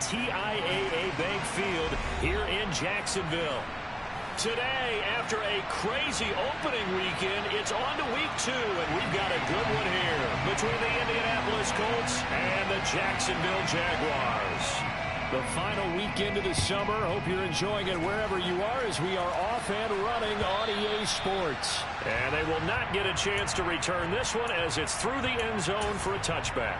TIAA Bank Field here in Jacksonville. Today, after a crazy opening weekend, it's on to week 2, and we've got a good one here between the Indianapolis Colts and the Jacksonville Jaguars. The final weekend of the summer. Hope you're enjoying it wherever you are as we are off and running on EA Sports. And they will not get a chance to return this one as it's through the end zone for a touchback.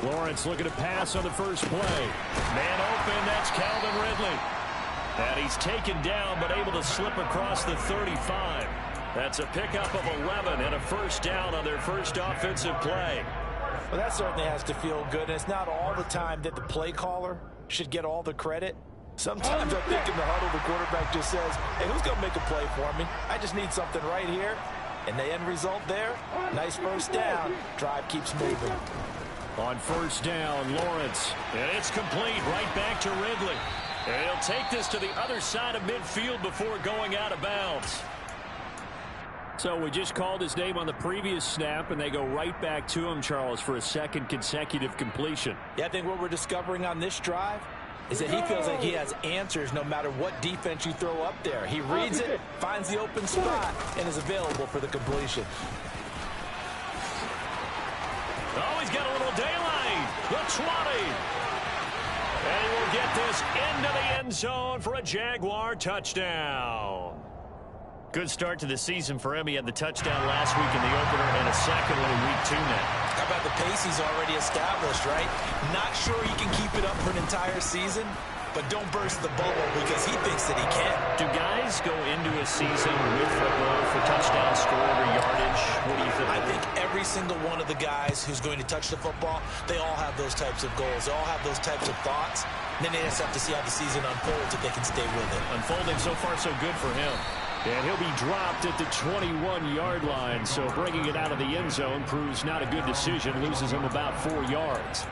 Lawrence looking to pass on the first play. Man open, that's Calvin Ridley. And he's taken down but able to slip across the 35. That's a pickup of 11 and a first down on their first offensive play. Well, that certainly has to feel good. And it's not all the time that the play caller should get all the credit. Sometimes I think in the huddle the quarterback just says, hey, who's going to make a play for me? I just need something right here. And the end result there, nice first down. Drive keeps moving. On first down, Lawrence. And it's complete right back to Ridley. And he'll take this to the other side of midfield before going out of bounds. So we just called his name on the previous snap, and they go right back to him, Charles, for a second consecutive completion. Yeah, I think what we're discovering on this drive is that he feels like he has answers no matter what defense you throw up there. He reads it, finds the open spot, and is available for the completion. Oh, he's got a little daylight. The 20. And we'll get this into the end zone for a Jaguar touchdown. Good start to the season for him. He had the touchdown last week in the opener and a second one in week 2 now. How about the pace he's already established, right? Not sure he can keep it up for an entire season, but don't burst the bubble because he thinks that he can. Do guys go into a season with a goal for touchdown scored or yardage? What do you think? I think every single one of the guys who's going to touch the football, they all have those types of goals. They all have those types of thoughts. And then they just have to see how the season unfolds if they can stay with it. Unfolding so far so good for him. And he'll be dropped at the 21-yard line, so bringing it out of the end zone proves not a good decision. Loses him about 4 yards.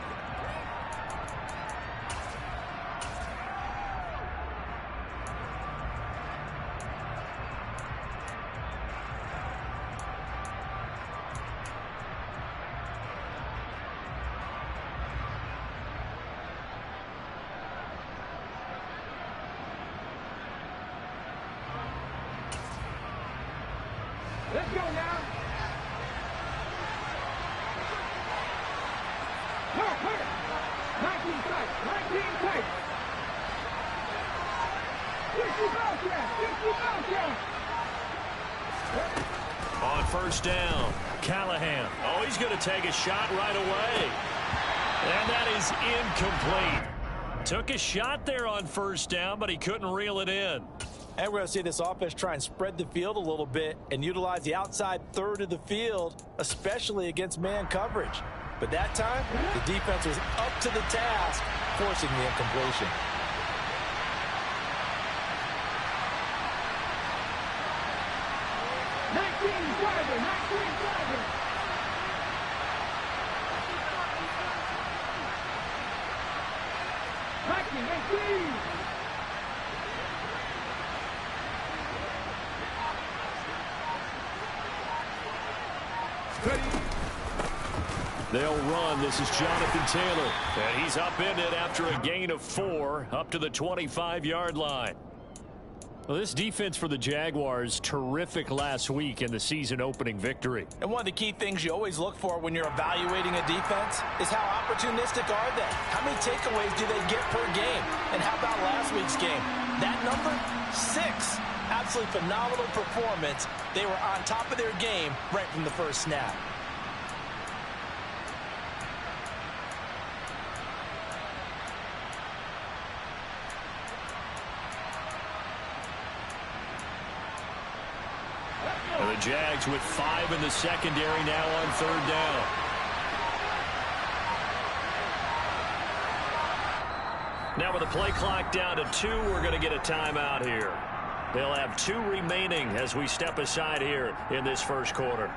Let's go now. Hurt. 19 tight. 19 tight. Get you out there. On first down, Callahan. Oh, he's going to take a shot right away. And that is incomplete. Took a shot there on first down, but he couldn't reel it in. And we're going to see this offense try and spread the field a little bit and utilize the outside third of the field, especially against man coverage. But that time, the defense was up to the task, forcing the incompletion. They'll run. This is Jonathan Taylor. And he's upended after a gain of 4 up to the 25-yard line. Well, this defense for the Jaguars, terrific last week in the season-opening victory. And one of the key things you always look for when you're evaluating a defense is how opportunistic are they? How many takeaways do they get per game? And how about last week's game? That number, 6. Absolutely phenomenal performance. They were on top of their game right from the first snap. And the Jags with 5 in the secondary now on third down. Now with the play clock down to 2, we're going to get a timeout here. They'll have 2 remaining as we step aside here in this first quarter.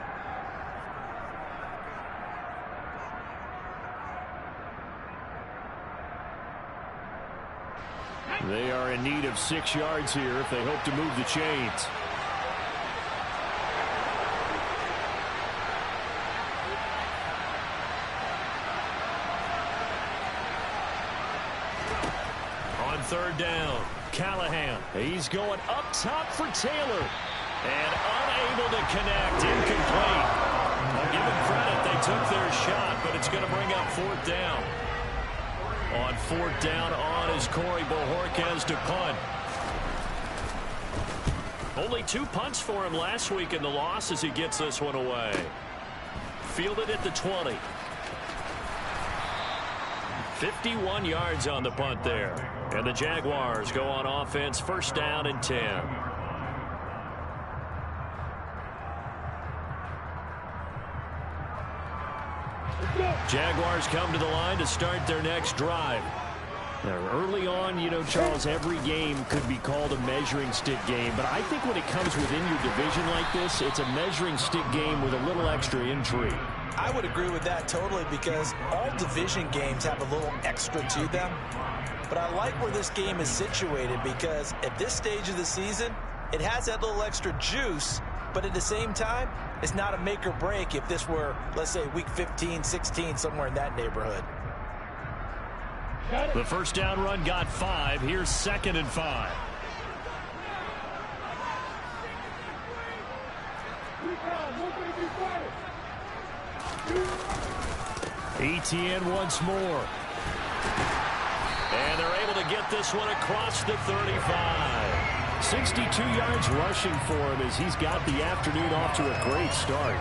They are in need of 6 yards here if they hope to move the chains. On 3rd down, Callahan. He's going up top for Taylor. And unable to connect. Incomplete. I'll give them credit. They took their shot, but it's going to bring up 4th down. On 4th down on is Corey Bojorquez to punt. Only 2 punts for him last week in the loss as he gets this one away. Fielded at the 20. 51 yards on the punt there. And the Jaguars go on offense, 1st down and 10. Jaguars come to the line to start their next drive. Now, early on, you know, Charles, every game could be called a measuring stick game. But I think when it comes within your division like this, it's a measuring stick game with a little extra intrigue. I would agree with that totally because all division games have a little extra to them. But I like where this game is situated because at this stage of the season, it has that little extra juice. But at the same time, it's not a make or break if this were, let's say, week 15, 16, somewhere in that neighborhood. The 1st down run got 5. Here's 2nd and 5. Etienne once more. And they're able to get this one across the 35. 62 yards rushing for him as he's got the afternoon off to a great start.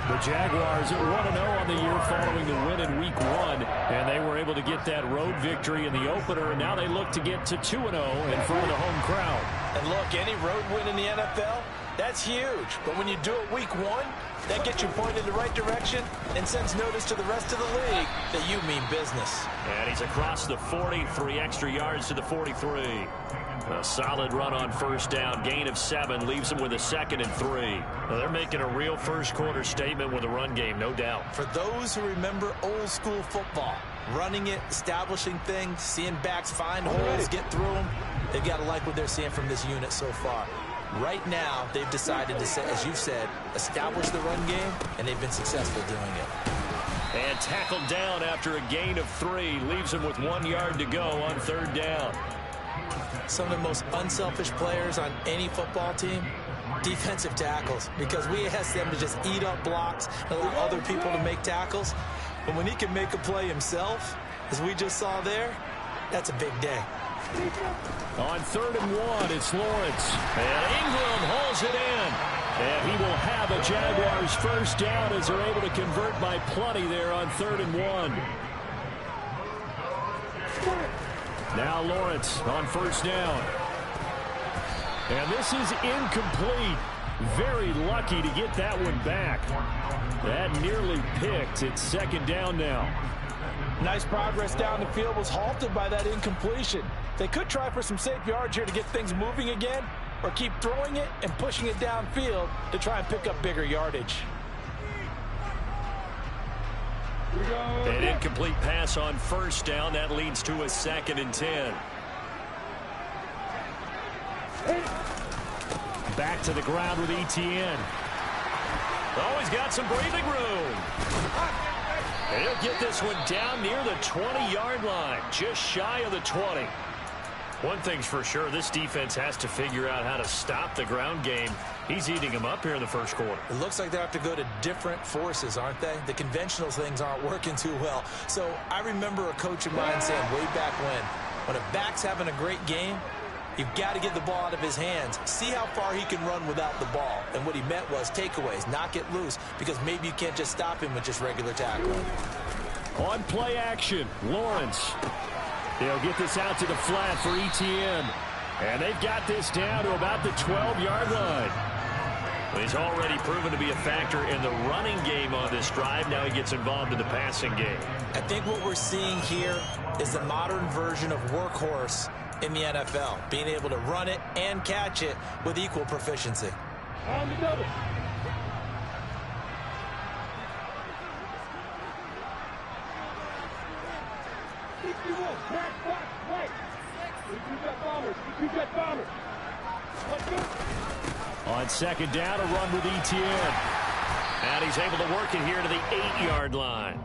The Jaguars are 1-0 on the year following the win in week 1, and they were able to get that road victory in the opener, and now they look to get to 2-0 in front of the home crowd. And look, any road win in the NFL, that's huge. But when you do it week 1, that gets you pointed in the right direction and sends notice to the rest of the league that you mean business. And he's across the 40, 3 extra yards to the 43. A solid run on 1st down, gain of 7, leaves them with a 2nd and 3. Now they're making a real first quarter statement with a run game, no doubt. For those who remember old school football, running it, establishing things, seeing backs find holes, get through them, they've got to like what they're seeing from this unit so far. Right now, they've decided to, as you've said, establish the run game, and they've been successful doing it. And tackled down after a gain of 3, leaves him with 1 yard to go on 3rd down. Some of the most unselfish players on any football team, defensive tackles, because we ask them to just eat up blocks and allow other people to make tackles. But when he can make a play himself, as we just saw there, that's a big day. On 3rd and 1, it's Lawrence. And Ingram hauls it in. And he will have a Jaguars 1st down as they're able to convert by plenty there on 3rd and 1. Now Lawrence on 1st down. And this is incomplete. Very lucky to get that one back. That nearly picked. It's 2nd down now. Nice progress down the field was halted by that incompletion. They could try for some safe yards here to get things moving again, or keep throwing it and pushing it downfield to try and pick up bigger yardage. An incomplete pass on 1st down. That leads to a 2nd and 10. Back to the ground with Etienne. Oh, he's got some breathing room. And he'll get this one down near the 20-yard line, just shy of the 20. One thing's for sure, this defense has to figure out how to stop the ground game. He's eating them up here in the first quarter. It looks like they have to go to different forces, aren't they? The conventional things aren't working too well. So I remember a coach of mine saying way back when a back's having a great game, you've got to get the ball out of his hands. See how far he can run without the ball. And what he meant was takeaways, knock it loose, because maybe you can't just stop him with just regular tackling. On play action, Lawrence. They'll get this out to the flat for Etienne. And they've got this down to about the 12-yard line. He's already proven to be a factor in the running game on this drive. Now he gets involved in the passing game. I think what we're seeing here is the modern version of workhorse in the NFL, being able to run it and catch it with equal proficiency. On the double. On second down, a run with Etienne. And he's able to work it here to the 8-yard line.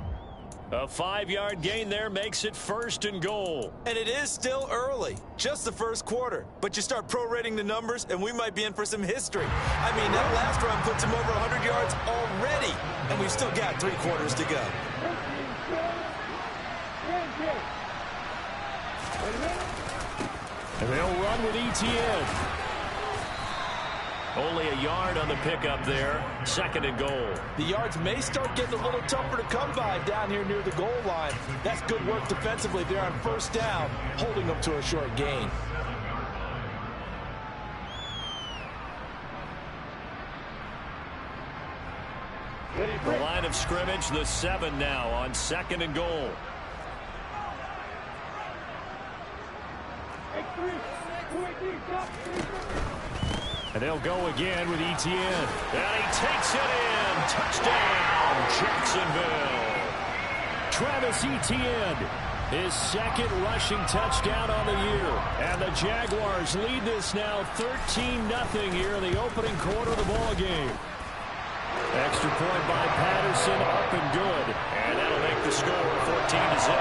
A 5-yard gain there makes it 1st and goal. And it is still early, just the first quarter. But you start prorating the numbers, and we might be in for some history. I mean, that last run puts him over 100 yards already, and we've still got 3 quarters to go. And they'll run with Etienne. Only a yard on the pickup there. 2nd and goal. The yards may start getting a little tougher to come by down here near the goal line. That's good work defensively there on 1st down, holding them to a short gain. The line of scrimmage, the 7 now on 2nd and goal. And they'll go again with Etienne. And he takes it in. Touchdown, Jacksonville. Travis Etienne, his 2nd rushing touchdown on the year. And the Jaguars lead this now 13-0 here in the opening quarter of the ball game. Extra point by Patterson, up and good. And that'll make the score 14-0.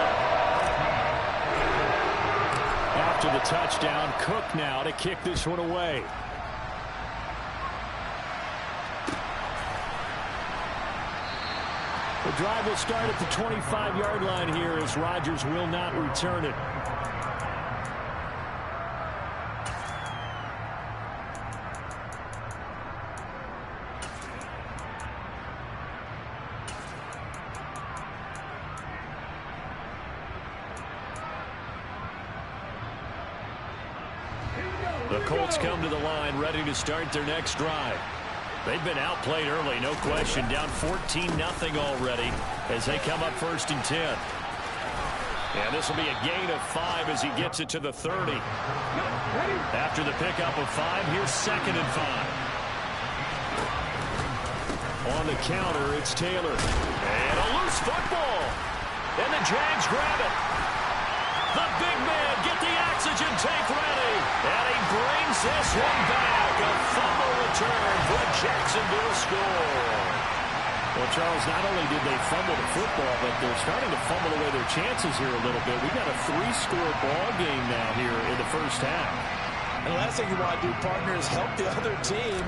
After the touchdown, Cook now to kick this one away. The drive will start at the 25-yard line here as Rodgers will not return it. The Colts come to the line ready to start their next drive. They've been outplayed early, no question. Down 14-0 already as they come up 1st and 10. And this will be a gain of 5 as he gets it to the 30. After the pickup of 5, here's 2nd and 5. On the counter, it's Taylor. And a loose football. And the Jags grab it. The big man, get the oxygen tank ready. And he brings this one back. A fumble return for a Jacksonville score. Well, Charles, not only did they fumble the football, but they're starting to fumble away their chances here a little bit. We've got a 3-score ball game now here in the first half. And the last thing you want to do, partner, is help the other team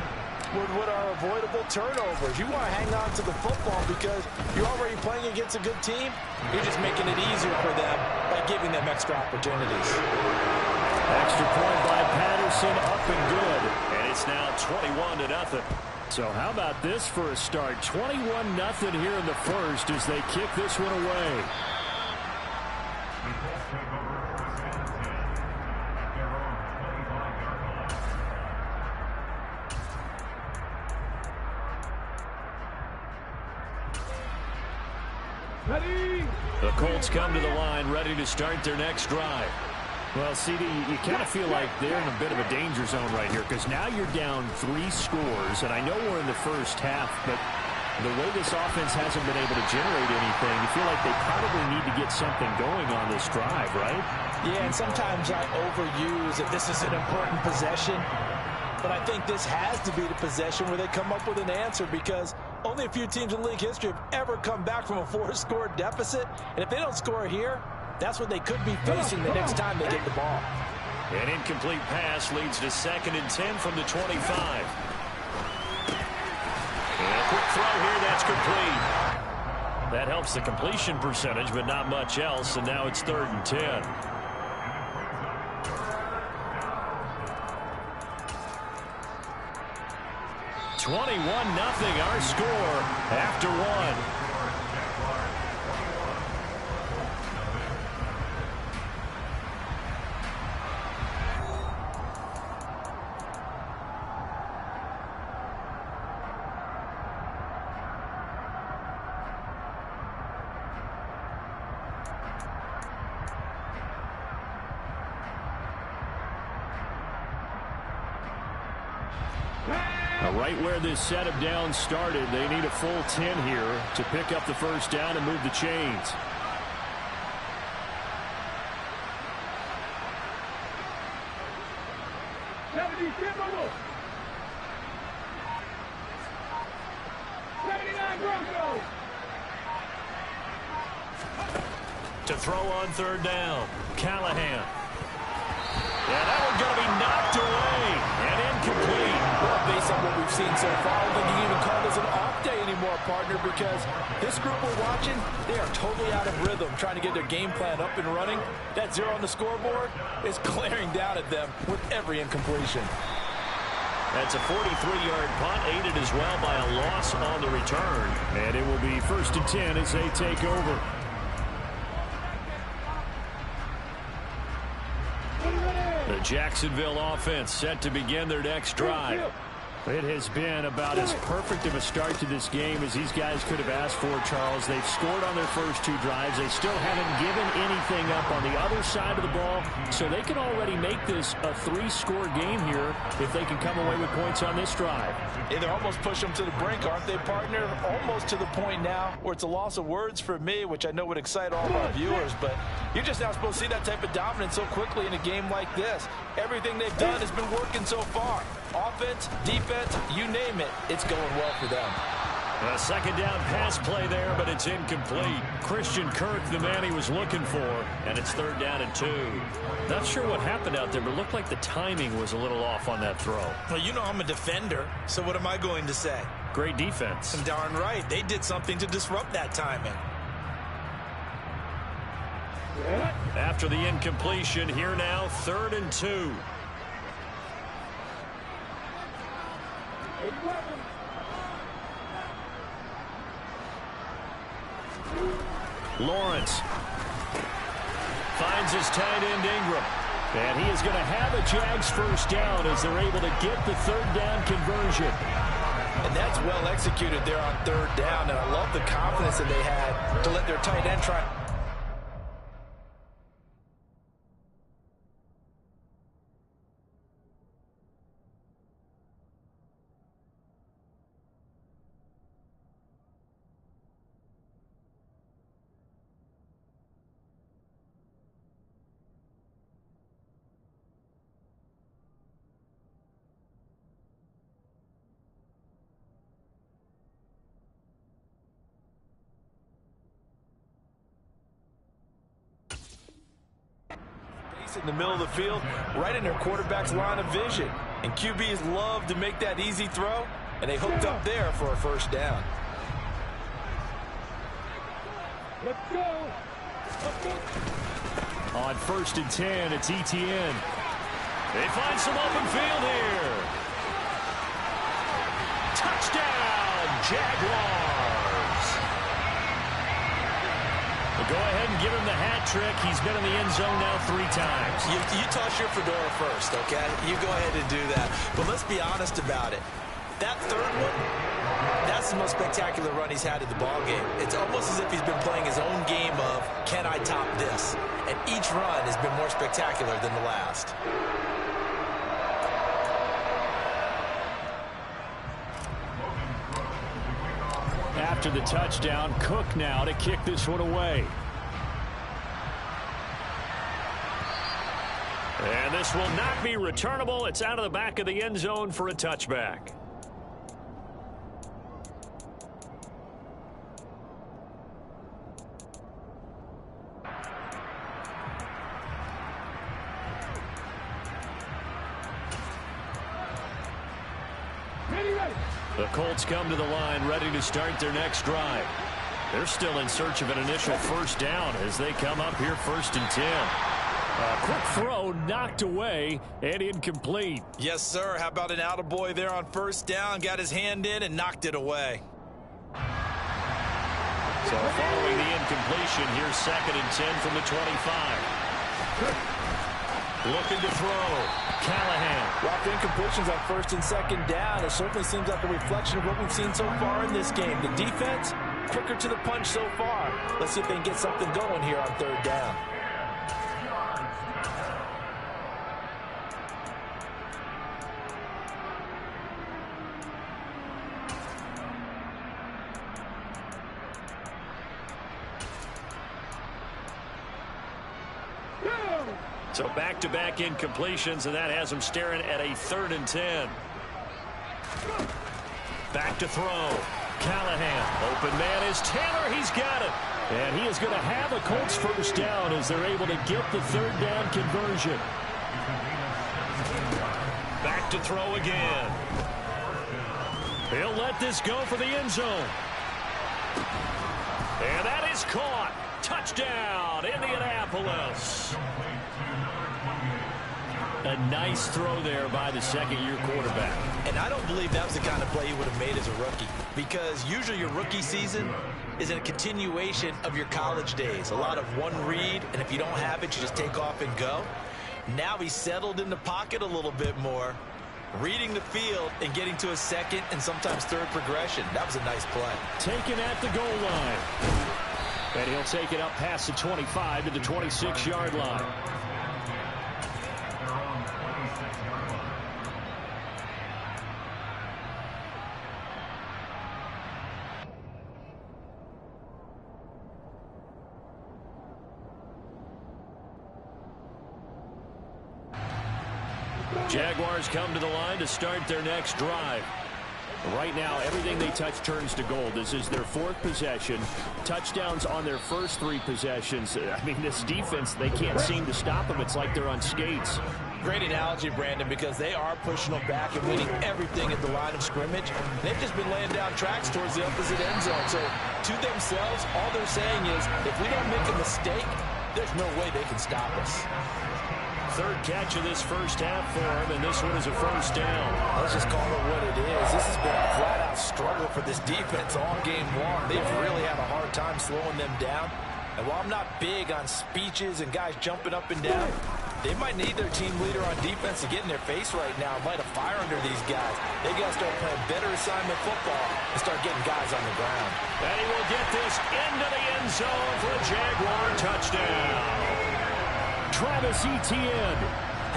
with what are avoidable turnovers. You want to hang on to the football because you're already playing against a good team. You're just making it easier for them by giving them extra opportunities. Extra point by Patterson, up and good. And it's now 21-0. So how about this for a start? 21-0 here in the first as they kick this one away. The Colts come to the line ready to start their next drive. Well, CD, you kind of feel like they're in a bit of a danger zone right here because now you're down 3 scores, and I know we're in the first half, but the way this offense hasn't been able to generate anything, you feel like they probably need to get something going on this drive, right? Yeah, and sometimes I overuse that this is an important possession, but I think this has to be the possession where they come up with an answer because only a few teams in league history have ever come back from a 4-score deficit, and if they don't score here, that's what they could be facing the next time they get the ball. An incomplete pass leads to 2nd and 10 from the 25. And a quick throw here, that's complete. That helps the completion percentage, but not much else, and now it's 3rd and 10. (21-0) our score after 1. Right where this set of downs started, they need a full 10 here to pick up the first down and move the chains. To throw on third down, Callahan. Yeah, that one's going to be knocked away and incomplete. Well, based on what we've seen so far, I don't think you can even call this an off day anymore, partner, because this group we're watching, they are totally out of rhythm, trying to get their game plan up and running. That 0 on the scoreboard is glaring down at them with every incompletion. That's a 43-yard punt, aided as well by a loss on the return. And it will be 1st and 10 as they take over. The Jacksonville offense set to begin their next drive. It has been about as perfect of a start to this game as these guys could have asked for, Charles. They've scored on their first 2 drives. They still haven't given anything up on the other side of the ball, so they can already make this a 3-score game here if they can come away with points on this drive. Yeah, they're almost pushing them to the brink, aren't they, partner? Almost to the point now where it's a loss of words for me, which I know would excite all of our viewers, but you're just not supposed to see that type of dominance so quickly in a game like this. Everything they've done has been working so far. Offense, defense, you name it, it's going well for them. A second down pass play there, but it's incomplete. Christian Kirk, the man he was looking for, and it's 3rd down and 2. Not sure what happened out there, but it looked like the timing was a little off on that throw. Well, you know I'm a defender, so what am I going to say? Great defense. Darn right. They did something to disrupt that timing. After the incompletion, here now, 3rd and 2. Lawrence finds his tight end Ingram. And he is going to have a Jags first down as they're able to get the 3rd down conversion. And that's well executed there on 3rd down. And I love the confidence that they had to let their tight end try. In the middle of the field, right in their quarterback's line of vision. And QBs love to make that easy throw, and they hooked up there for a first down. Let's go. On 1st and 10, it's ETN. They find some open field here. Touchdown, Jaguars. Go ahead and give him the hat trick. He's been in the end zone now 3 times. You toss your fedora first, okay? You go ahead and do that. But let's be honest about it. That 3rd one, that's the most spectacular run he's had in the ballgame. It's almost as if he's been playing his own game of, can I top this? And each run has been more spectacular than the last. After the touchdown, Cook now to kick this one away. And this will not be returnable. It's out of the back of the end zone for a touchback. The Colts come to the line ready to start their next drive. They're still in search of an initial first down as they come up here 1st and 10. A quick throw knocked away and incomplete. Yes, sir. How about an attaboy there on 1st down? Got his hand in and knocked it away. So following the incompletion, here's 2nd and 10 from the 25. Looking to throw. Callahan. Well, after incompletions on 1st and 2nd down, it certainly seems like a reflection of what we've seen so far in this game. The defense, quicker to the punch so far. Let's see if they can get something going here on 3rd down. So back-to-back incompletions, and that has him staring at a 3rd and 10. Back to throw. Callahan. Open man is Taylor. He's got it. And he is going to have a Colts first down as they're able to get the 3rd down conversion. Back to throw again. He'll let this go for the end zone. And that is caught. Touchdown, Indianapolis. A nice throw there by the second-year quarterback. And I don't believe that was the kind of play he would have made as a rookie, because usually your rookie season is a continuation of your college days. A lot of one read, and if you don't have it, you just take off and go. Now he's settled in the pocket a little bit more, reading the field and getting to a second and sometimes third progression. That was a nice play. Taken at the goal line. And he'll take it up past the 25 to the 26-yard line. Jaguars come to the line to start their next drive. Right now, everything they touch turns to gold. This is their 4th possession. Touchdowns on their first 3 possessions. I mean, this defense, they can't seem to stop them. It's like they're on skates. Great analogy, Brandon, because they are pushing them back and winning everything at the line of scrimmage. They've just been laying down tracks towards the opposite end zone. So, to themselves, all they're saying is, if we don't make a mistake, there's no way they can stop us. 3rd catch of this first half for him, and this one is a first down. Let's just call it what it is. This has been a flat-out struggle for this defense all game long. They've really had a hard time slowing them down. And while I'm not big on speeches and guys jumping up and down, they might need their team leader on defense to get in their face right now and light a fire under these guys. They got to start playing better assignment football and start getting guys on the ground. And he will get this into the end zone for a Jaguar touchdown. Travis Etienne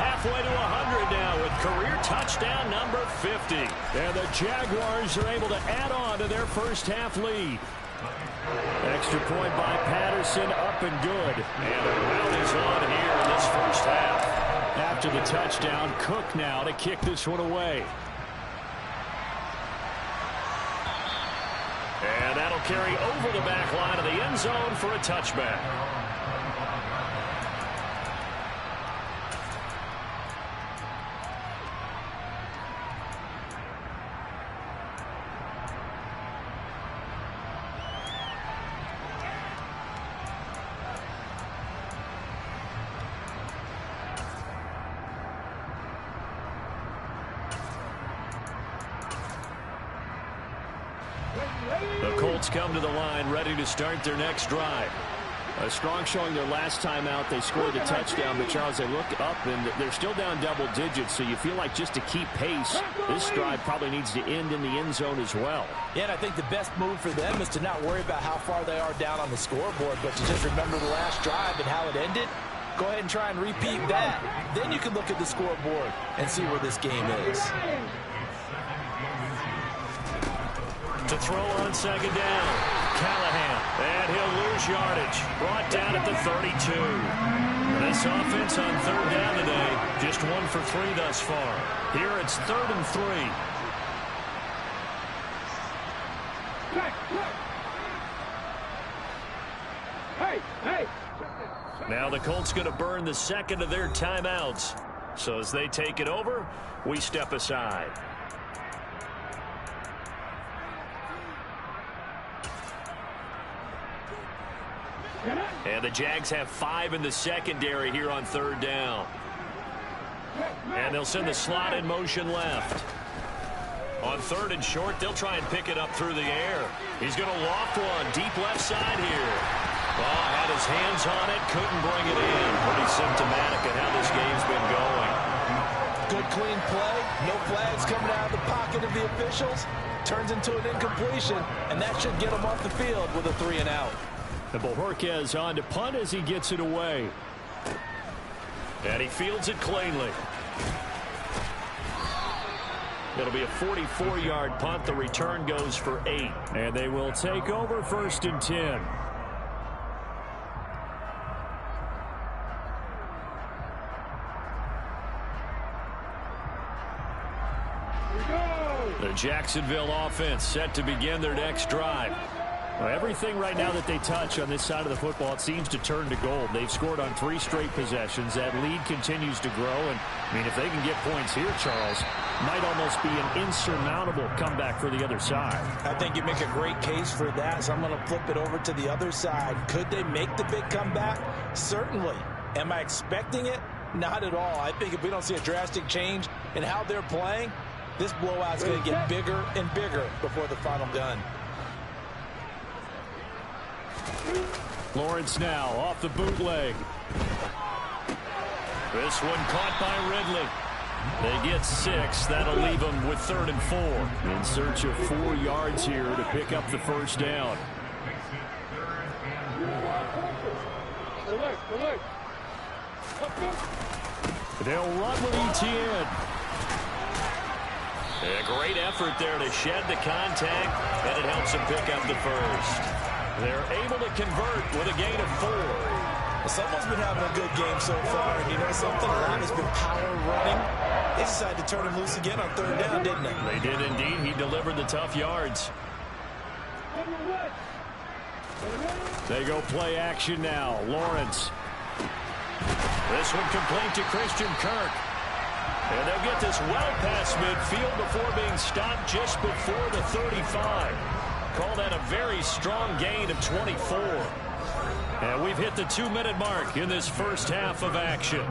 halfway to 100 now with career touchdown number 50. And the Jaguars are able to add on to their first half lead. Extra point by Patterson, up and good. And a rout is on here in this first half. After the touchdown, Cook now to kick this one away. And that'll carry over the back line of the end zone for a touchback. The Colts come to the line ready to start their next drive. A strong showing their last time out. They scored the touchdown, but Charles, they look up and they're still down double digits, so you feel like just to keep pace, this drive probably needs to end in the end zone as well. Yeah, and I think the best move for them is to not worry about how far they are down on the scoreboard, but to just remember the last drive and how it ended. Go ahead and try and repeat that. Then you can look at the scoreboard and see where this game is. To throw on second down, Callahan, and he'll lose yardage. Brought down at the 32. This offense on 3rd down today, just 1 for 3 thus far. Here it's 3rd and 3. Hey! Now the Colts going to burn the second of their timeouts. So as they take it over, we step aside. And the Jags have 5 in the secondary here on 3rd down. And they'll send the slot in motion left. On 3rd and short, they'll try and pick it up through the air. He's going to loft one deep left side here. Oh, had his hands on it, couldn't bring it in. Pretty symptomatic of how this game's been going. Good clean play, no flags coming out of the pocket of the officials. Turns into an incompletion, and that should get him off the field with a 3 and out. And Bojorquez on to punt as he gets it away. And he fields it cleanly. It'll be a 44-yard punt. The return goes for 8. And they will take over 1st and 10. The Jacksonville offense set to begin their next drive. Well, everything right now that they touch on this side of the football, it seems to turn to gold. They've scored on 3 straight possessions. That lead continues to grow. And, I mean, if they can get points here, Charles, might almost be an insurmountable comeback for the other side. I think you make a great case for that, so I'm going to flip it over to the other side. Could they make the big comeback? Certainly. Am I expecting it? Not at all. I think if we don't see a drastic change in how they're playing, this blowout is going to get bigger and bigger before the final gun. Lawrence now off the bootleg. This one caught by Ridley. They get 6. That'll leave them with 3rd and 4. In search of 4 yards here to pick up the first down. They'll run with ETN. A great effort there to shed the contact, and it helps them pick up the first. They're able to convert with a gain of 4. Well, someone's been having a good game so far, and you know something? A lot has been power running. They decided to turn him loose again on 3rd down, didn't they? They did indeed. He delivered the tough yards. They go play action now. Lawrence. This one complete to Christian Kirk. And they'll get this well past midfield before being stopped just before the 35. Call that a very strong gain of 24. And we've hit the 2-minute mark in this first half of action.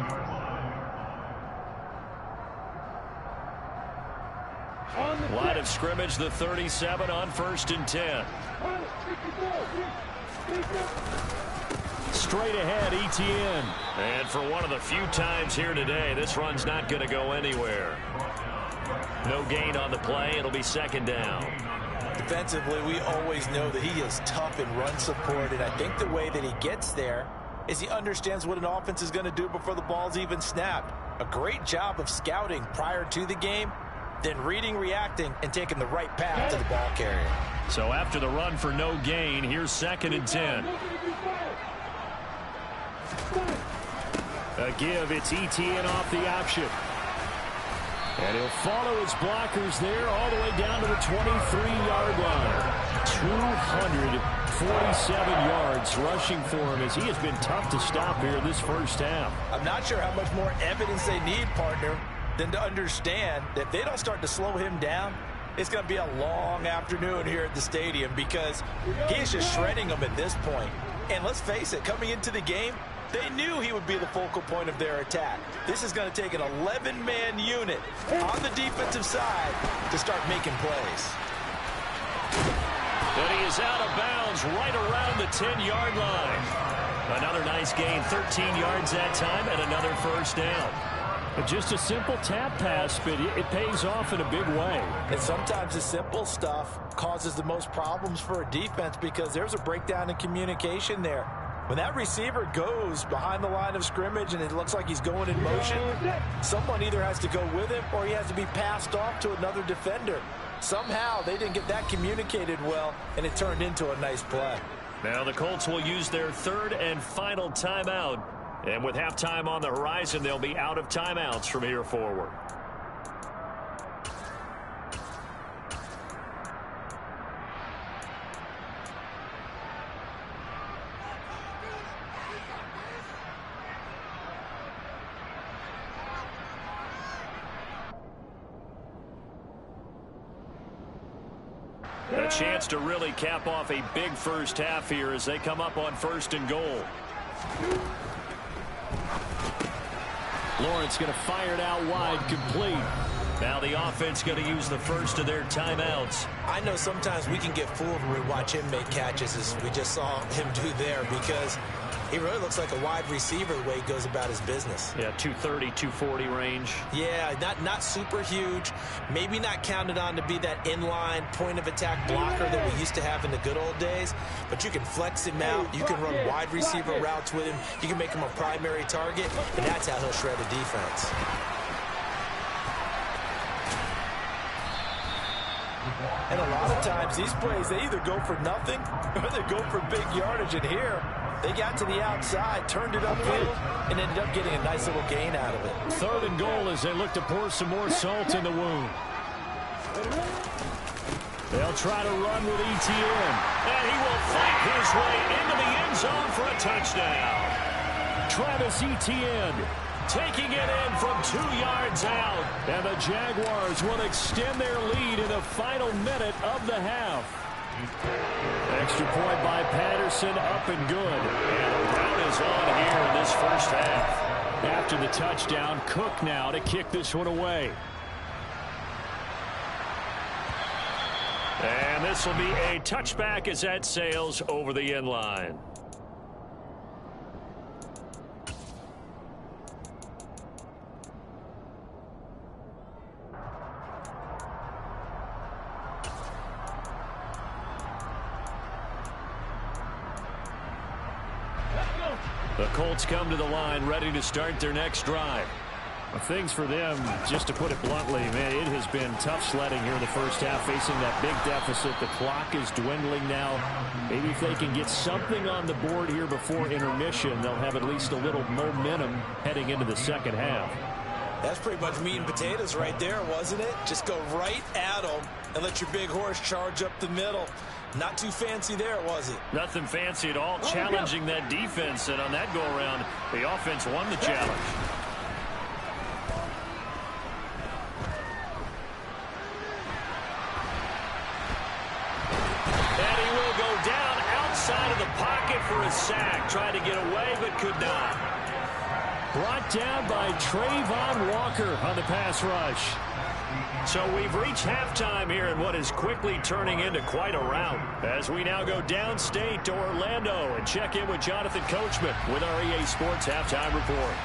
Line of scrimmage, the 37 on 1st and 10. Straight ahead, ETN. And for one of the few times here today, this run's not going to go anywhere. No gain on the play. It'll be 2nd down. Defensively, we always know that he is tough in run support, and I think the way that he gets there is he understands what an offense is going to do before the ball's even snapped. A great job of scouting prior to the game, then reading, reacting, and taking the right path to the ball carrier. So after the run for no gain, here's 2nd and 10. A give, it's ETN off the option. And he'll follow his blockers there all the way down to the 23-yard line. 247 yards rushing for him as he has been tough to stop here this first half. I'm not sure how much more evidence they need, partner, than to understand that if they don't start to slow him down, it's going to be a long afternoon here at the stadium because he is just shredding them at this point. And let's face it, coming into the game, they knew he would be the focal point of their attack. This is going to take an 11-man unit on the defensive side to start making plays. And he is out of bounds right around the 10-yard line. Another nice gain, 13 yards that time, and another first down. Just a simple tap pass, but it pays off in a big way. And sometimes the simple stuff causes the most problems for a defense because there's a breakdown in communication there. When that receiver goes behind the line of scrimmage and it looks like he's going in motion, someone either has to go with him or he has to be passed off to another defender. Somehow they didn't get that communicated well, and it turned into a nice play. Now the Colts will use their 3rd and final timeout. And with halftime on the horizon, they'll be out of timeouts from here forward. A chance to really cap off a big first half here as they come up on 1st and goal. Lawrence going to fire it out wide, complete. Now the offense going to use the first of their timeouts. I know sometimes we can get fooled when we watch him make catches as we just saw him do there because he really looks like a wide receiver the way he goes about his business. Yeah, 230, 240 range. Yeah, not super huge. Maybe not counted on to be that inline point-of-attack blocker that we used to have in the good old days. But you can flex him out. You can run wide receiver routes with him. You can make him a primary target, and that's how he'll shred a defense. And a lot of times, these plays, they either go for nothing or they go for big yardage. And here, they got to the outside, turned it upfield, and ended up getting a nice little gain out of it. 3rd and goal as they look to pour some more salt in the wound. They'll try to run with ETN. And he will fight his way into the end zone for a touchdown. Travis Etienne taking it in from 2 yards out. And the Jaguars will extend their lead in the final minute of the half. Extra point by Patterson, up and good. And the rout is on here in this first half. After the touchdown, Cook now to kick this one away. And this will be a touchback as that sails over the end line. The Colts come to the line ready to start their next drive. Things for them, just to put it bluntly, man, it has been tough sledding here in the first half, facing that big deficit. The clock is dwindling now. Maybe if they can get something on the board here before intermission, they'll have at least a little momentum heading into the second half. That's pretty much meat and potatoes right there, wasn't it? Just go right at them and let your big horse charge up the middle. Not too fancy there, was it? Nothing fancy at all, challenging that defense, and on that go-around, the offense won the challenge. Side of the pocket for a sack. Tried to get away, but could not. Brought down by Trayvon Walker on the pass rush. So we've reached halftime here in what is quickly turning into quite a rout, as we now go downstate to Orlando and check in with Jonathan Coachman with our EA Sports Halftime Report.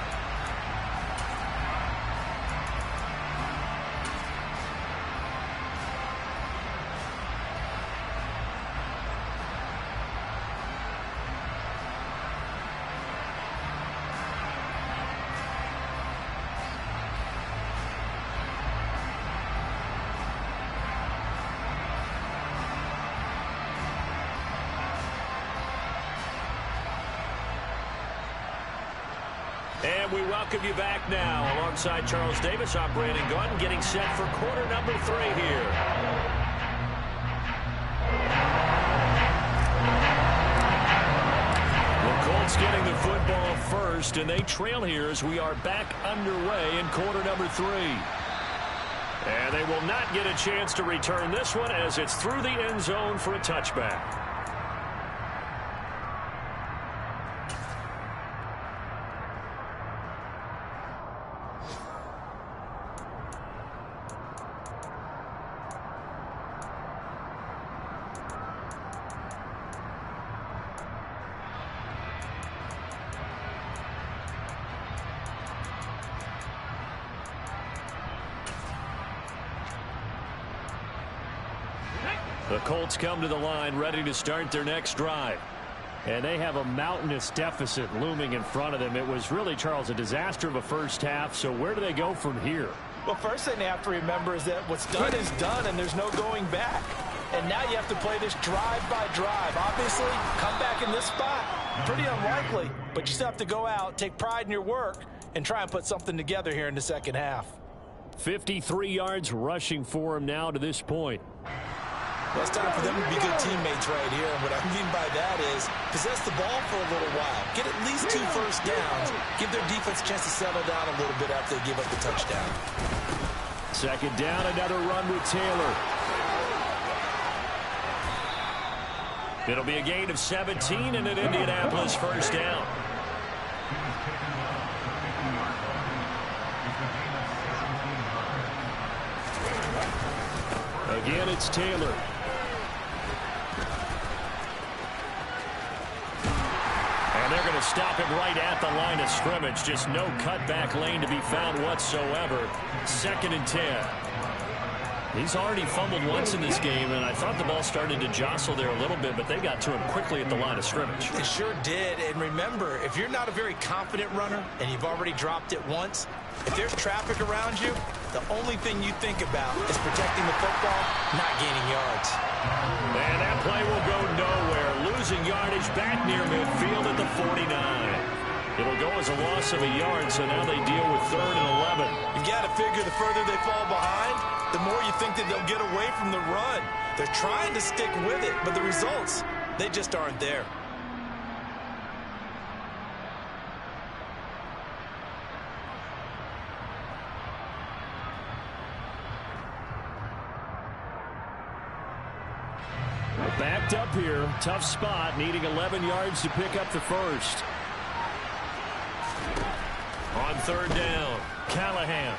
And we welcome you back now. Alongside Charles Davis, I'm Brandon Gunn, getting set for quarter number 3 here. The Colts getting the football first, and they trail here as we are back underway in quarter number 3. And they will not get a chance to return this one as it's through the end zone for a touchback. The Colts come to the line ready to start their next drive. And they have a mountainous deficit looming in front of them. It was really, Charles, a disaster of a first half. So where do they go from here? Well, first thing they have to remember is that what's done is done, and there's no going back. And now you have to play this drive by drive. Obviously, come back in this spot, pretty unlikely. But you still have to go out, take pride in your work, and try and put something together here in the second half. 53 yards rushing for him now to this point. Well, it's time for them to be good teammates right here. And what I mean by that is possess the ball for a little while. Get at least 2 first downs. Give their defense a chance to settle down a little bit after they give up the touchdown. Second down, another run with Taylor. It'll be a gain of 17 and an Indianapolis first down. Again, it's Taylor. And they're going to stop him right at the line of scrimmage. Just no cutback lane to be found whatsoever. 2nd and 10. He's already fumbled once in this game, and I thought the ball started to jostle there a little bit, but they got to him quickly at the line of scrimmage. It sure did. And remember, if you're not a very confident runner and you've already dropped it once, if there's traffic around you, the only thing you think about is protecting the football, not gaining yards. And that play will go nowhere. Losing yardage back near midfield at the 49. It'll go as a loss of a yard, so now they deal with 3rd and 11. You've got to figure the further they fall behind, the more you think that they'll get away from the run. They're trying to stick with it, but the results, they just aren't there. Backed up here, tough spot, needing 11 yards to pick up the first. On 3rd down, Callahan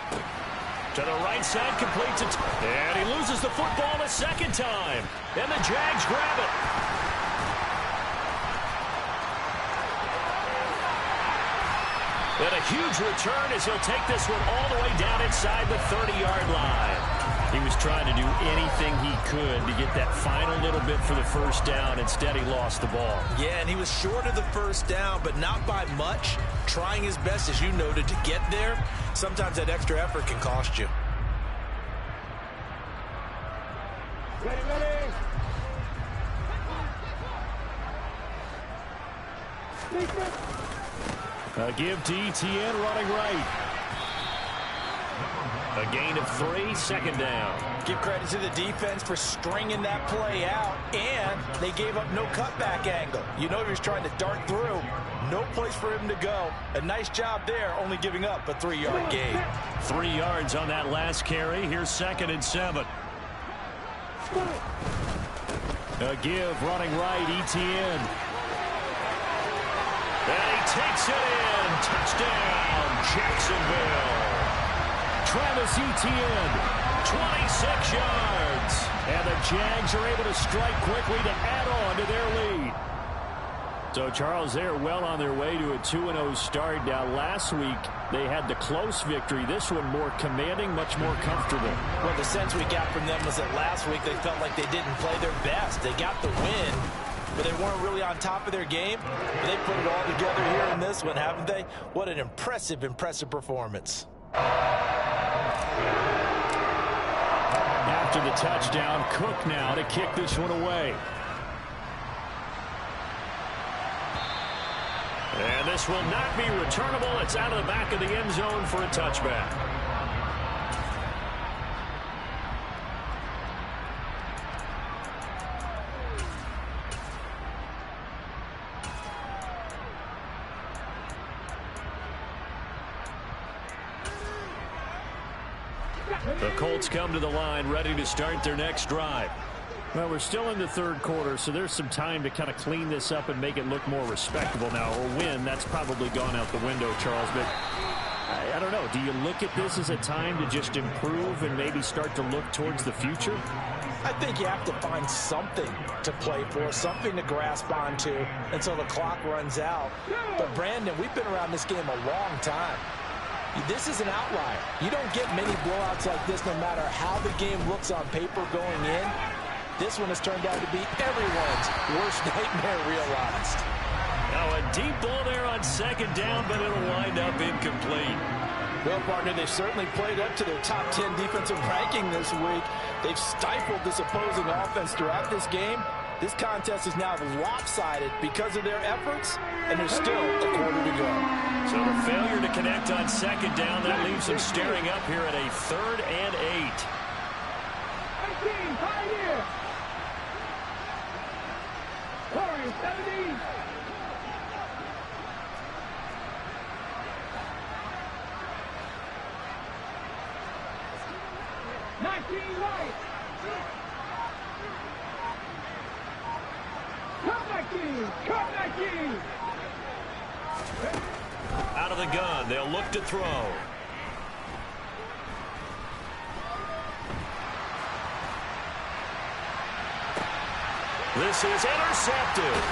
to the right side, completes it, and he loses the football a second time, and the Jags grab it. And a huge return as he'll take this one all the way down inside the 30-yard line. He was trying to do anything he could to get that final little bit for the first down. Instead, he lost the ball. Yeah, and he was short of the first down, but not by much. Trying his best, as you noted, to get there. Sometimes that extra effort can cost you. Ready, ready. A give to Etienne running right. A gain of 3, 2nd down. Give credit to the defense for stringing that play out, and they gave up no cutback angle. You know he was trying to dart through. No place for him to go. A nice job there, only giving up a 3-yard gain. 3 yards on that last carry. Here's 2nd and 7. A give running right, Etienne. And he takes it in. Touchdown, Jacksonville. Travis Etienne, 26 yards. And the Jags are able to strike quickly to add on to their lead. So, Charles, they're well on their way to a 2-0 start. Now, last week, they had the close victory. This one more commanding, much more comfortable. Well, the sense we got from them was that last week they felt like they didn't play their best. They got the win, but they weren't really on top of their game. But they put it all together here in this one, haven't they? What an impressive, impressive performance. After the touchdown, Cook now to kick this one away. And this will not be returnable. It's out of the back of the end zone for a touchback. The Colts come to the line ready to start their next drive. Well, we're still in the 3rd quarter, so there's some time to kind of clean this up and make it look more respectable now. Or win, that's probably gone out the window, Charles. But I don't know. Do you look at this as a time to just improve and maybe start to look towards the future? I think you have to find something to play for, something to grasp onto until the clock runs out. But, Brandon, we've been around this game a long time. This is an outlier. You don't get many blowouts like this no matter how the game looks on paper going in. This one has turned out to be everyone's worst nightmare realized. Now a deep ball there on 2nd down, but it'll wind up incomplete. Well, partner, they've certainly played up to their top 10 defensive ranking this week. They've stifled this opposing offense throughout this game. This contest is now lopsided because of their efforts, and there's still a quarter to go. So the failure to connect on 2nd down, that leaves them staring up here at a 3rd and 8. Pioneer. 17. Right. Come back in. Out of the gun, they'll look to throw. This is intercepted.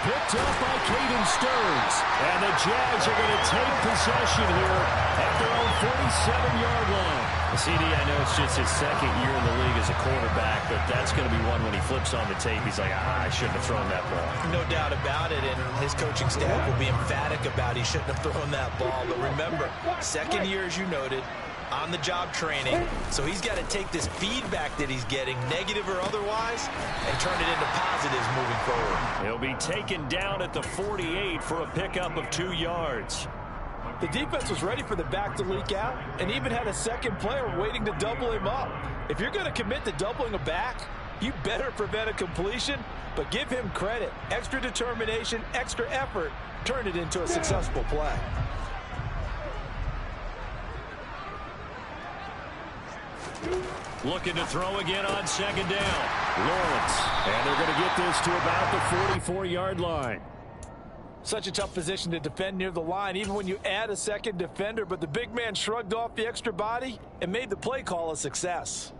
Picked up by Caden Stearns. And the Jags are going to take possession here at their own 47-yard line. CD, I know it's just his 2nd year in the league as a quarterback, but that's going to be one when he flips on the tape. He's like, I shouldn't have thrown that ball. No doubt about it, and his coaching staff will be emphatic about he shouldn't have thrown that ball. But remember, 2nd year, as you noted, on-the-job training. So he's got to take this feedback that he's getting, negative or otherwise, and turn it into positives moving forward. He'll be taken down at the 48 for a pickup of 2 yards. The defense was ready for the back to leak out and even had a second player waiting to double him up. If you're going to commit to doubling a back, you better prevent a completion, but give him credit. Extra determination, extra effort, turn it into a successful play. Looking to throw again on second down. Lawrence. And they're going to get this to about the 44-yard line. Such a tough position to defend near the line, even when you add a second defender, but the big man shrugged off the extra body and made the play call a success.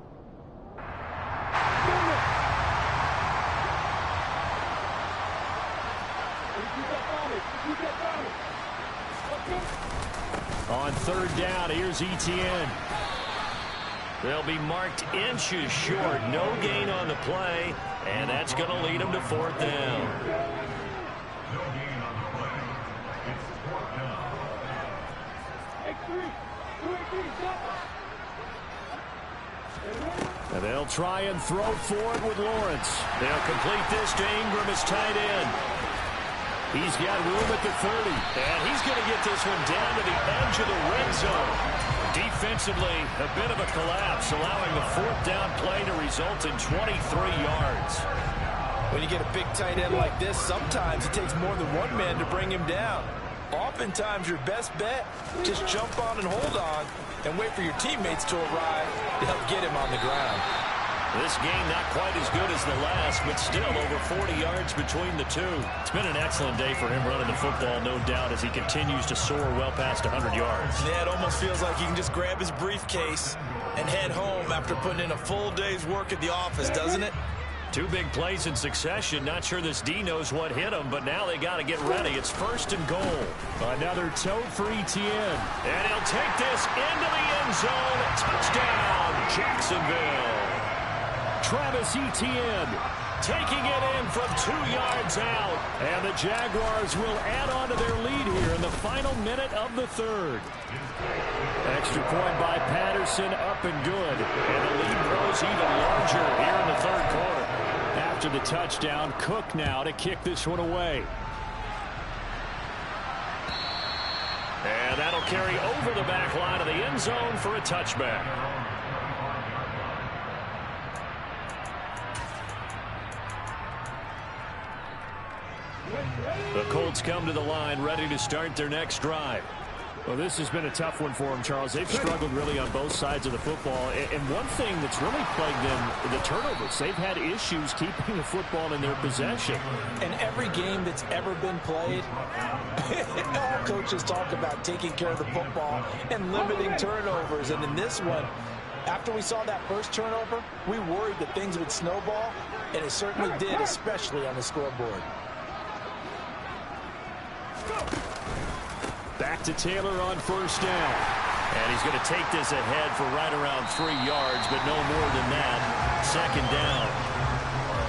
On third down, here's Etienne. They'll be marked inches short. No gain on the play, and that's going to lead them to fourth down. And they'll try and throw forward with Lawrence. They'll complete this to Ingram as tight end. He's got room at the 30, and he's going to get this one down to the edge of the red zone. Defensively, a bit of a collapse, allowing the fourth down play to result in 23 yards. When you get a big tight end like this, sometimes it takes more than one man to bring him down. Oftentimes, your best bet, just jump on and hold on and wait for your teammates to arrive to help get him on the ground. This game not quite as good as the last, but still over 40 yards between the two. It's been an excellent day for him running the football, no doubt, as he continues to soar well past 100 yards. Yeah, it almost feels like he can just grab his briefcase and head home after putting in a full day's work at the office, doesn't it? 2 big plays in succession. Not sure this D knows what hit him, but now they got to get ready. It's first and goal. Another tote for Etienne. And he'll take this into the end zone. Touchdown, Jacksonville. Travis Etienne taking it in from 2 yards out. And the Jaguars will add on to their lead here in the final minute of the third. Extra point by Patterson, up and good. And the lead grows even larger here in the third quarter. After the touchdown, Cook now to kick this one away. And that'll carry over the back line of the end zone for a touchback. The Colts come to the line, ready to start their next drive. Well, this has been a tough one for them, Charles. They've struggled really on both sides of the football. And one thing that's really plagued them, the turnovers. They've had issues keeping the football in their possession. And every game that's ever been played, all coaches talk about taking care of the football and limiting turnovers. And in this one, after we saw that first turnover, we worried that things would snowball, and it certainly did, especially on the scoreboard. Back to Taylor on first down. And he's going to take this ahead for right around 3 yards, but no more than that. Second down.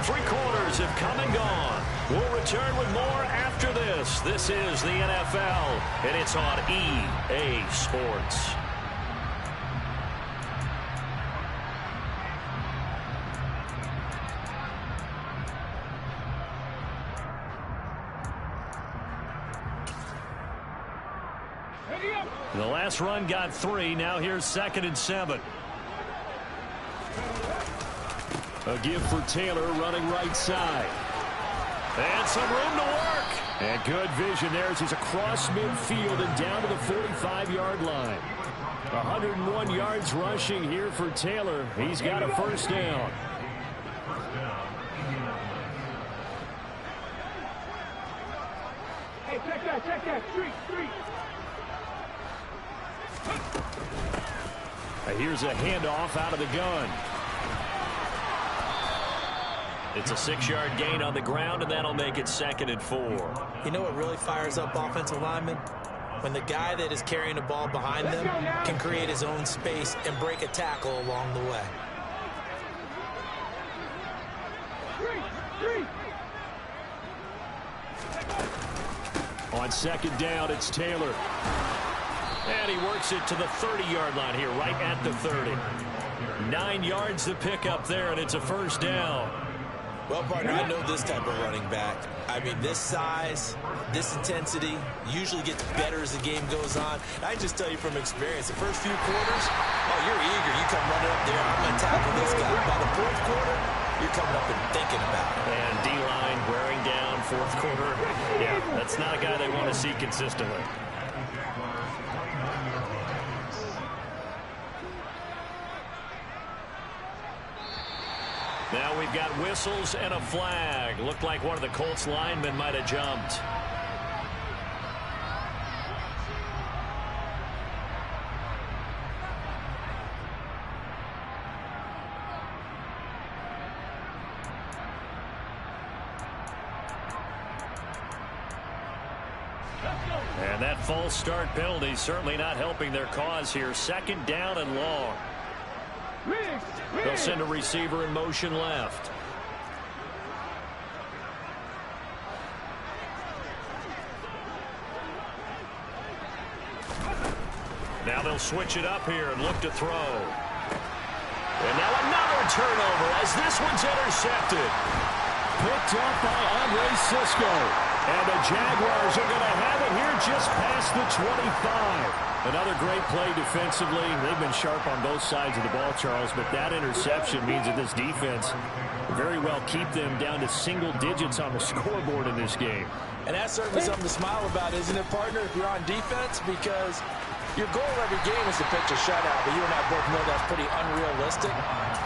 3 quarters have come and gone. We'll return with more after this. This is the NFL, and it's on EA Sports. The last run got 3. Now here's 2nd and 7. A give for Taylor running right side. And some room to work. And good vision there as he's across midfield and down to the 45-yard line. 101 yards rushing here for Taylor. He's got a first down. Hey, check that, street. Here's a handoff out of the gun. It's a 6-yard gain on the ground, and that'll make it 2nd and 4. You know what really fires up offensive linemen? When the guy that is carrying the ball behind them can create his own space and break a tackle along the way. On 2nd down, it's Taylor. And he works it to the 30-yard line here, right at the 30. 9 yards to pick up there, and it's a first down. Well, partner, I know this type of running back. I mean, this size, this intensity usually gets better as the game goes on. I just tell you from experience, the first few quarters, oh, you're eager. You come running up there, I'm going to tackle this guy. By the fourth quarter, you're coming up and thinking about it. And D-line wearing down fourth quarter. Yeah, that's not a guy they want to see consistently. Now we've got whistles and a flag. Looked like one of the Colts linemen might have jumped. And that false start penalty certainly not helping their cause here. Second down and long. They'll send a receiver in motion left. Now they'll switch it up here and look to throw. And now another turnover as this one's intercepted. Picked up by Andre Sisco. And the Jaguars are going to have it here just past the 25. Another great play defensively. They've been sharp on both sides of the ball, Charles, but that interception means that this defense very well keep them down to single digits on the scoreboard in this game. And that's certainly something to smile about, isn't it, partner, if you're on defense? Because your goal every game is to pitch a shutout, but you and I both know that's pretty unrealistic.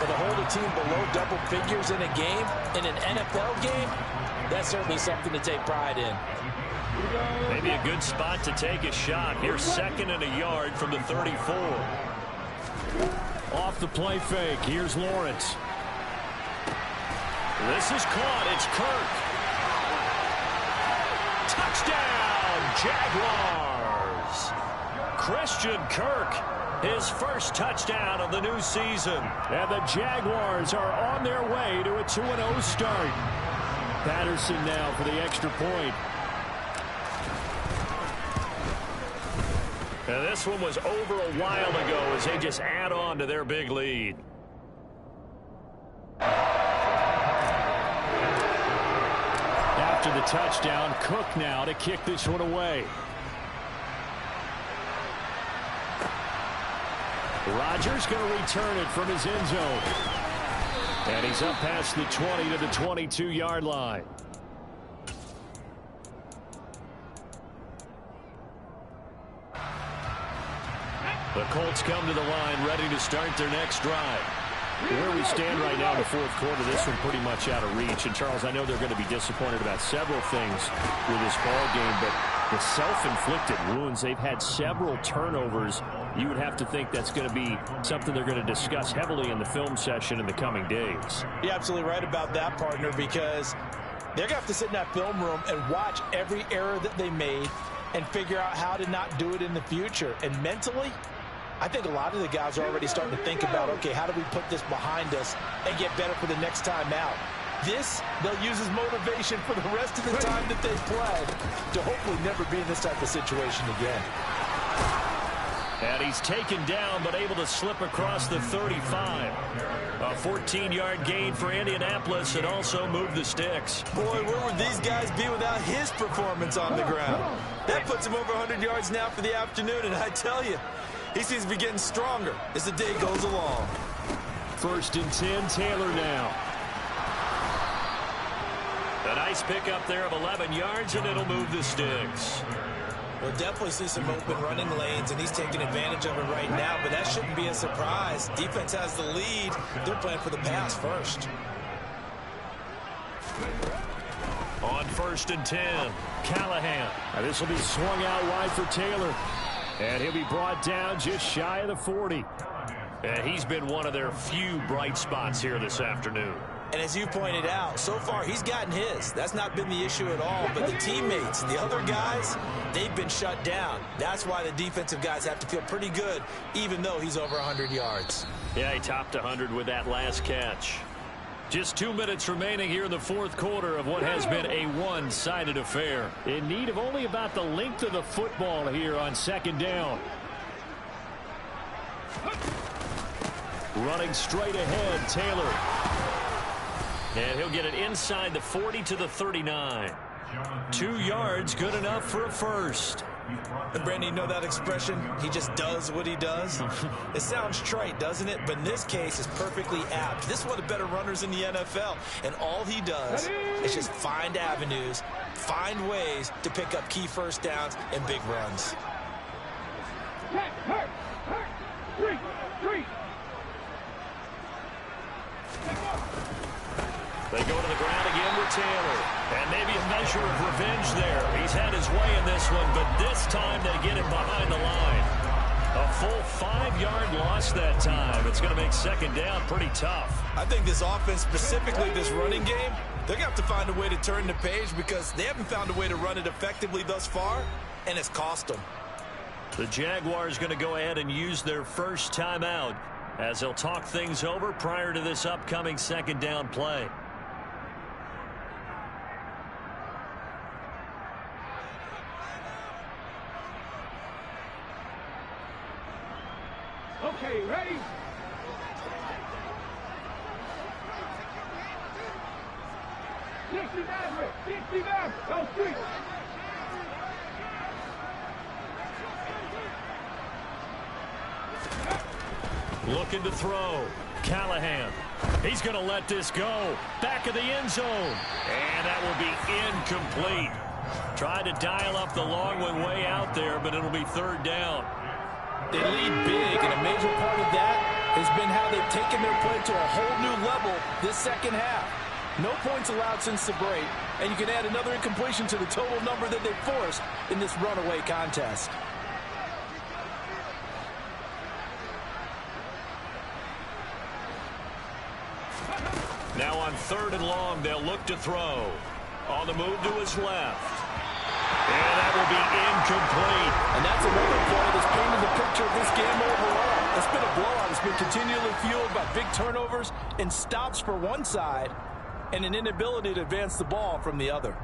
But to hold a team below double figures in a game, in an NFL game, that's certainly something to take pride in. Maybe a good spot to take a shot. Here's second and a yard from the 34. Off the play fake. Here's Lawrence. This is caught. It's Kirk. Touchdown, Jaguars. Christian Kirk, his first touchdown of the new season. And the Jaguars are on their way to a 2-0 start. Patterson now for the extra point. And this one was over a while ago as they just add on to their big lead. After the touchdown, Cook now to kick this one away. Rodgers going to return it from his end zone. And he's up past the 20 to the 22-yard line. The Colts come to the line ready to start their next drive. Where we stand right now in the fourth quarter, this one pretty much out of reach. And, Charles, I know they're going to be disappointed about several things with this ball game, but the self-inflicted wounds, they've had several turnovers. You would have to think that's going to be something they're going to discuss heavily in the film session in the coming days. You're absolutely right about that, partner, because they're going to have to sit in that film room and watch every error that they made and figure out how to not do it in the future. And mentally, I think a lot of the guys are already starting to think about, okay, how do we put this behind us and get better for the next time out? This, they'll use as motivation for the rest of the time that they play to hopefully never be in this type of situation again. And he's taken down, but able to slip across the 35. A 14-yard gain for Indianapolis and also move the sticks. Boy, where would these guys be without his performance on the ground? That puts him over 100 yards now for the afternoon, and I tell you, he seems to be getting stronger as the day goes along. First and 10, Taylor now. A nice pickup there of 11 yards, and it'll move the sticks. We'll definitely see some open running lanes, and he's taking advantage of it right now, but that shouldn't be a surprise. Defense has the lead. They're playing for the pass first. On first and 10, Callahan. Now this will be swung out wide for Taylor. And he'll be brought down just shy of the 40. And he's been one of their few bright spots here this afternoon. And as you pointed out, so far he's gotten his. That's not been the issue at all. But the teammates, the other guys, they've been shut down. That's why the defensive guys have to feel pretty good, even though he's over 100 yards. Yeah, he topped 100 with that last catch. Just 2 minutes remaining here in the fourth quarter of what has been a one-sided affair. In need of only about the length of the football here on second down. Running straight ahead, Taylor. And he'll get it inside the 40 to the 39. 2 yards, good enough for a first. And Brandon, you know that expression? He just does what he does. It sounds trite, doesn't it? But in this case, it's perfectly apt. This is one of the better runners in the NFL. And all he does is just find avenues, find ways to pick up key first downs and big runs. Hurt. 3. They go to the ground again with Taylor. And maybe a measure of revenge there. He's had his way in this one, but this time they get him behind the line. A full 5-yard loss that time. It's going to make second down pretty tough. I think this offense, specifically this running game, they're going to have to find a way to turn the page because they haven't found a way to run it effectively thus far, and it's cost them. The Jaguars going to go ahead and use their first timeout as they'll talk things over prior to this upcoming second down play. Okay, ready? Go street. Looking to throw. Callahan. He's going to let this go. Back of the end zone. And that will be incomplete. Tried to dial up the long one way out there, but it'll be third down. They lead big, and a major part of that has been how they've taken their play to a whole new level this second half. No points allowed since the break, and you can add another incompletion to the total number that they've forced in this runaway contest. Now on 3rd and long, they'll look to throw. On the move to his left. And that will be incomplete. And that's another play that's painted the picture of this game overall. It's been a blowout. It's been continually fueled by big turnovers and stops for one side and an inability to advance the ball from the other.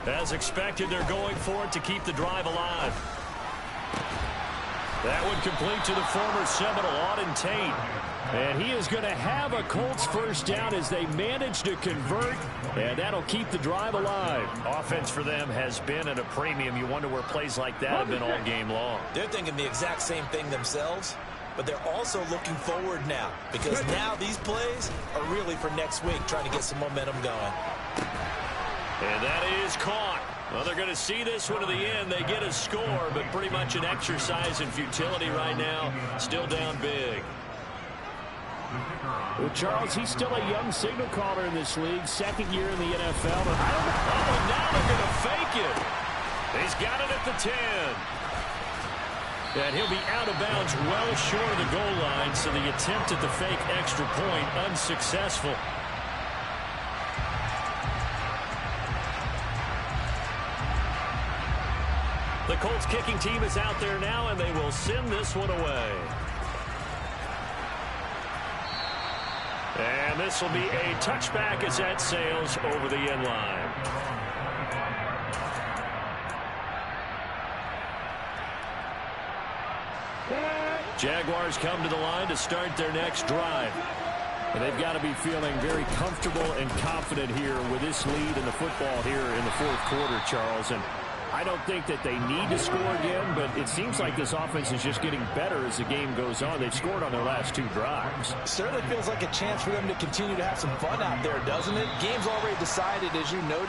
As expected, they're going for it to keep the drive alive. That would complete to the former Seminole, Auden Tate. And he is going to have a Colts first down as they manage to convert, and that'll keep the drive alive. Offense for them has been at a premium. You wonder where plays like that have been all game long. They're thinking the exact same thing themselves, but they're also looking forward now because now these plays are really for next week, trying to get some momentum going. And that is caught. Well, they're going to see this one to the end. They get a score, but pretty much an exercise in futility right now. Still down big. Well, Charles, he's still a young signal caller in this league. Second year in the NFL. But oh, now they're going to fake it. He's got it at the 10. And he'll be out of bounds well short of the goal line, so the attempt at the fake extra point unsuccessful. The Colts kicking team is out there now, and they will send this one away. And this will be a touchback as that sails over the end line. Jaguars come to the line to start their next drive. And they've got to be feeling very comfortable and confident here with this lead in the football here in the fourth quarter, Charles. And I don't think that they need to score again, but it seems like this offense is just getting better as the game goes on. They've scored on their last 2 drives. Certainly feels like a chance for them to continue to have some fun out there, doesn't it? Game's already decided, as you noted.